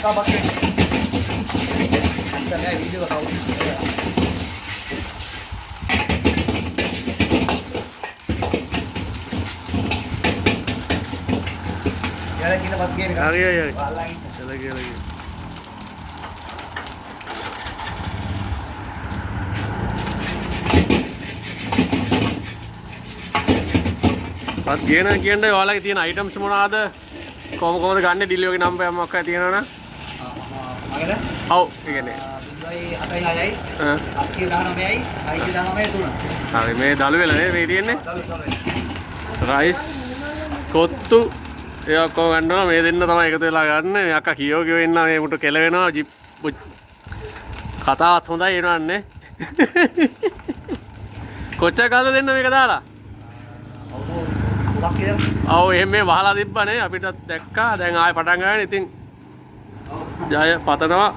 කවපත් තමයි වීඩියෝ කවුද यार कितना बात किया आ गया यार वाला चला गया පත් ගේන කියන්නේ ඔයාලගේ තියෙන අයිටම්ස් මොනවාද කොහොමද ගන්න ඩිලිවරි නම්බර් මොකක්ද තියෙනවනම් මගේද ඔව් ඒ කියන්නේ 076යි 819යි 619 3 හරි මේ දළු වෙලා නේ මේ තියෙන්නේ රයිස් කොත්තු ඒ ඔක්කොම ගන්නවා මේ දෙන්න තමයි එකතු වෙලා ගන්න මේ අක්කා කියෝ කියෝ ඉන්නවා මේ මුට කෙල වෙනවා ජිප් කතාවත් හොඳයි එනවන්නේ කොච්චර කාලද දෙන්න මේක දාලා ඔව් එහෙම මේ වහලා තිබ්බනේ අපිටත් දැක්කා දැන් ආයෙ පටන් ගන්න ඉතින් ජය පතනවා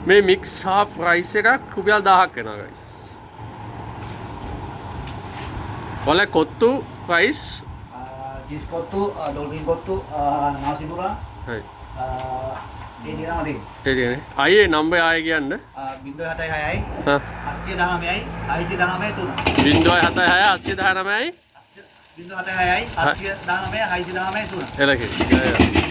මේ මික්ස් හාෆ් රයිස් එකක් රුපියල් 1000ක් වෙනවා ගයිස් ඔල කොත්තු රයිස් जिस कोत्तु डॉल्फिन कोत्तु नासिपुरा है ये दिना दे ඒ කියන්නේ ආයේ නම්බර් ආයේ කියන්න 076යි හා 819යි 619 3 076 819යි 076යි 819 619 3 එලකේ